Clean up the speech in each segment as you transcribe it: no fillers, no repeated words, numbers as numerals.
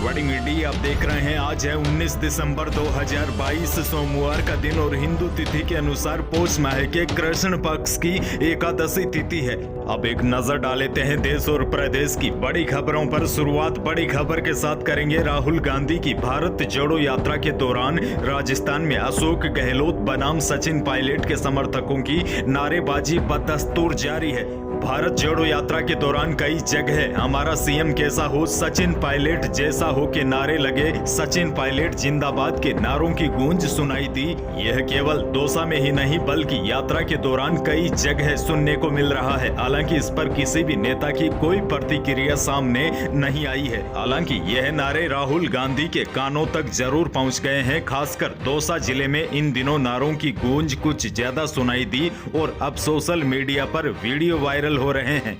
बड़ी मीडिया आप देख रहे हैं। आज है 19 दिसंबर 2022 सोमवार का दिन और हिंदू तिथि के अनुसार पौष माह के कृष्ण पक्ष की एकादशी तिथि है। अब एक नजर डालेते हैं देश और प्रदेश की बड़ी खबरों पर। शुरुआत बड़ी खबर के साथ करेंगे। राहुल गांधी की भारत जोड़ो यात्रा के दौरान राजस्थान में अशोक गहलोत बनाम सचिन पायलट के समर्थकों की नारेबाजी बदस्तूर जारी है। भारत जोड़ो यात्रा के दौरान कई जगह हमारा सीएम कैसा हो, सचिन पायलट जैसा हो के नारे लगे। सचिन पायलट जिंदाबाद के नारों की गूंज सुनाई दी। यह केवल दौसा में ही नहीं बल्कि यात्रा के दौरान कई जगह सुनने को मिल रहा है। हालांकि इस पर किसी भी नेता की कोई प्रतिक्रिया सामने नहीं आई है। हालांकि यह नारे राहुल गांधी के कानों तक जरूर पहुंच गए हैं। खासकर दौसा जिले में इन दिनों नारों की गूंज कुछ ज्यादा सुनाई दी और अब सोशल मीडिया पर वीडियो वायरल हो रहे हैं।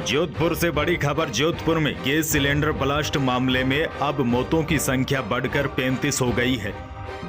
जोधपुर से बड़ी खबर। जोधपुर में गैस सिलेंडर ब्लास्ट मामले में अब मौतों की संख्या बढ़कर 35 हो गई है।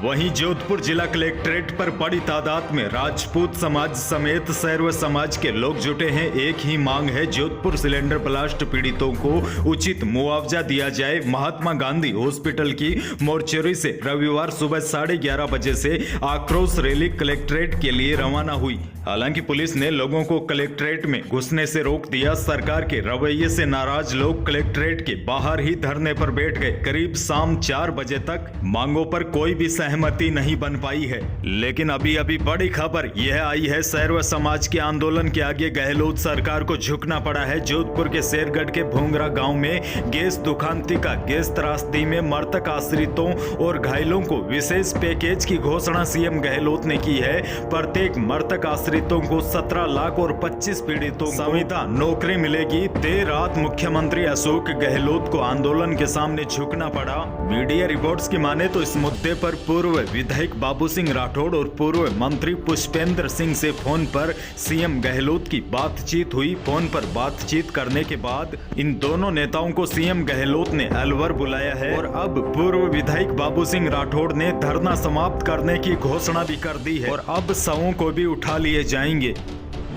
वहीं जोधपुर जिला कलेक्ट्रेट पर बड़ी तादाद में राजपूत समाज समेत सर्व समाज के लोग जुटे हैं। एक ही मांग है, जोधपुर सिलेंडर ब्लास्ट पीड़ितों को उचित मुआवजा दिया जाए। महात्मा गांधी हॉस्पिटल की मोर्चरी से रविवार सुबह 11:30 बजे से आक्रोश रैली कलेक्ट्रेट के लिए रवाना हुई। हालांकि पुलिस ने लोगों को कलेक्ट्रेट में घुसने से रोक दिया। सरकार के रवैये से नाराज लोग कलेक्ट्रेट के बाहर ही धरने पर बैठ गए। करीब शाम 4 बजे तक मांगों पर कोई भी सहमति नहीं बन पाई है। लेकिन अभी बड़ी खबर यह आई है, सर्व समाज के आंदोलन के आगे गहलोत सरकार को झुकना पड़ा है। जोधपुर के शेरगढ़ के भोंगरा गांव में गैस दुकानती का गैस त्रासदी में मृतक आश्रितों और घायलों को विशेष पैकेज की घोषणा सीएम गहलोत ने की है। प्रत्येक मृतक आश्रितों को 17 लाख और 25 पीड़ितों को संविदा नौकरी मिलेगी। देर रात मुख्यमंत्री अशोक गहलोत को आंदोलन के सामने झुकना पड़ा। मीडिया रिपोर्ट्स की माने तो इस मुद्दे पर पूर्व विधायक बाबू सिंह राठौड़ और पूर्व मंत्री पुष्पेंद्र सिंह से फोन पर सीएम गहलोत की बातचीत हुई। फोन पर बातचीत करने के बाद इन दोनों नेताओं को सीएम गहलोत ने अलवर बुलाया है और अब पूर्व विधायक बाबू सिंह राठौड़ ने धरना समाप्त करने की घोषणा भी कर दी है और अब शवों को भी उठा लिए जाएंगे।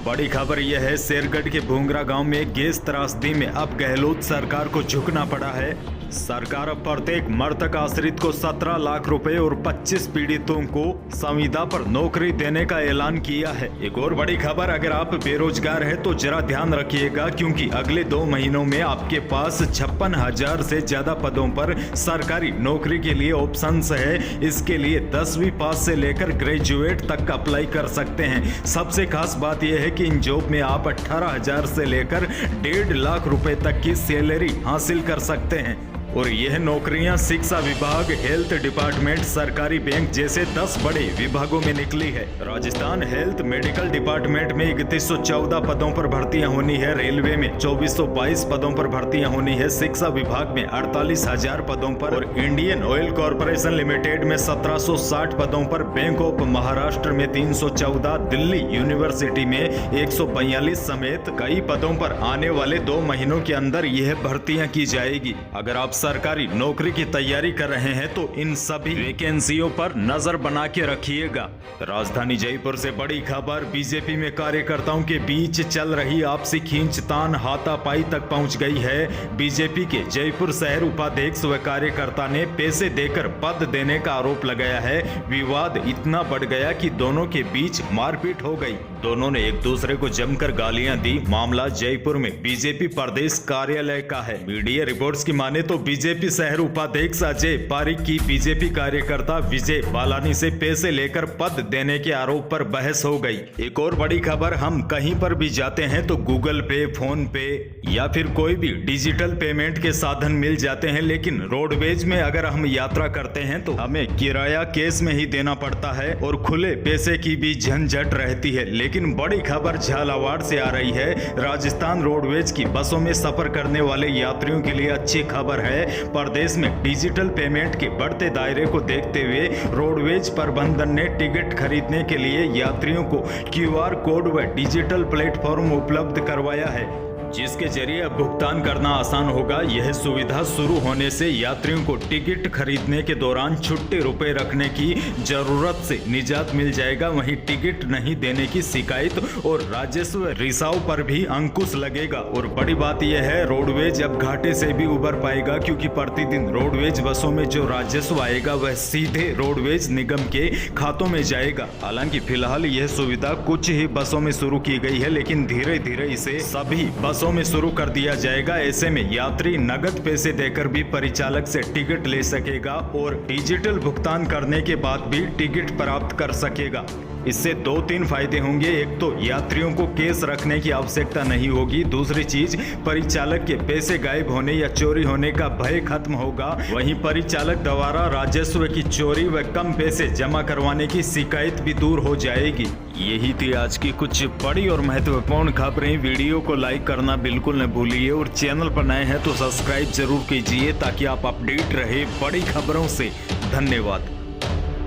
बड़ी खबर यह है, शेरगढ़ के भोंगरा गांव में गैस त्रासदी में अब गहलोत सरकार को झुकना पड़ा है। सरकार अब प्रत्येक मृतक आश्रित को 17 लाख रुपए और 25 पीड़ितों को संविदा पर नौकरी देने का ऐलान किया है। एक और बड़ी खबर, अगर आप बेरोजगार हैं तो जरा ध्यान रखिएगा क्योंकि अगले 2 महीनों में आपके पास 56,000 से ज्यादा पदों पर सरकारी नौकरी के लिए ऑप्शंस है। इसके लिए 10वीं पास से लेकर ग्रेजुएट तक अप्लाई कर सकते हैं। सबसे खास बात यह है कि इन जॉब में आप 18,000 से लेकर 1.5 लाख रुपए तक की सैलरी हासिल कर सकते हैं और यह नौकरियां शिक्षा विभाग, हेल्थ डिपार्टमेंट, सरकारी बैंक जैसे 10 बड़े विभागों में निकली है। राजस्थान हेल्थ मेडिकल डिपार्टमेंट में 3114 पदों पर भर्तियां होनी है। रेलवे में 2422 पदों पर भर्तियां होनी है। शिक्षा विभाग में 48,000 पदों पर और इंडियन ऑयल कॉर्पोरेशन लिमिटेड में 1760 पदों पर। बैंक ऑफ महाराष्ट्र में 314, दिल्ली यूनिवर्सिटी में 142 समेत कई पदों पर आने वाले 2 महीनों के अंदर यह भर्तियां की जाएगी। अगर आप सरकारी नौकरी की तैयारी कर रहे हैं तो इन सभी वैकेंसियों पर नजर बना के रखिएगा। राजधानी जयपुर से बड़ी खबर, बीजेपी में कार्यकर्ताओं के बीच चल रही आपसी खींचतान हाथापाई तक पहुंच गई है। बीजेपी के जयपुर शहर उपाध्यक्ष व कार्यकर्ता ने पैसे देकर पद देने का आरोप लगाया है। विवाद इतना बढ़ गया कि दोनों के बीच मारपीट हो गई। दोनों ने एक दूसरे को जमकर गालियां दी। मामला जयपुर में बीजेपी प्रदेश कार्यालय का है। मीडिया रिपोर्ट्स की माने तो बीजेपी शहर उपाध्यक्ष अजय पारिक की बीजेपी कार्यकर्ता विजय बालानी से पैसे लेकर पद देने के आरोप पर बहस हो गई। एक और बड़ी खबर, हम कहीं पर भी जाते हैं तो गूगल पे, फोन पे या फिर कोई भी डिजिटल पेमेंट के साधन मिल जाते हैं, लेकिन रोडवेज में अगर हम यात्रा करते हैं तो हमें किराया कैश में ही देना पड़ता है और खुले पैसे की भी झंझट रहती है। लेकिन बड़ी खबर झालावाड़ से आ रही है। राजस्थान रोडवेज की बसों में सफर करने वाले यात्रियों के लिए अच्छी खबर है। प्रदेश में डिजिटल पेमेंट के बढ़ते दायरे को देखते हुए रोडवेज प्रबंधन ने टिकट खरीदने के लिए यात्रियों को क्यूआर कोड व डिजिटल प्लेटफॉर्म उपलब्ध करवाया है। जिसके जरिए अब भुगतान करना आसान होगा। यह सुविधा शुरू होने से यात्रियों को टिकट खरीदने के दौरान छुट्टे रुपए रखने की जरूरत से निजात मिल जाएगा। वहीं टिकट नहीं देने की शिकायत और राजस्व रिसाव पर भी अंकुश लगेगा। और बड़ी बात यह है, रोडवेज अब घाटे से भी उबर पाएगा, क्योंकि प्रतिदिन रोडवेज बसों में जो राजस्व आएगा वह सीधे रोडवेज निगम के खातों में जाएगा। हालांकि फिलहाल यह सुविधा कुछ ही बसों में शुरू की गई है, लेकिन धीरे धीरे इसे सभी बसों में शुरू कर दिया जाएगा। ऐसे में यात्री नगद पैसे देकर भी परिचालक से टिकट ले सकेगा और डिजिटल भुगतान करने के बाद भी टिकट प्राप्त कर सकेगा। इससे 2-3 फायदे होंगे। एक तो यात्रियों को कैश रखने की आवश्यकता नहीं होगी। दूसरी चीज, परिचालक के पैसे गायब होने या चोरी होने का भय खत्म होगा। वहीं परिचालक द्वारा राजस्व की चोरी व कम पैसे जमा करवाने की शिकायत भी दूर हो जाएगी। यही थी आज की कुछ बड़ी और महत्वपूर्ण खबरें। वीडियो को लाइक करना बिल्कुल न भूलिए और चैनल पर नए हैं तो सब्सक्राइब जरूर कीजिए ताकि आप अपडेट रहे बड़ी खबरों से। धन्यवाद।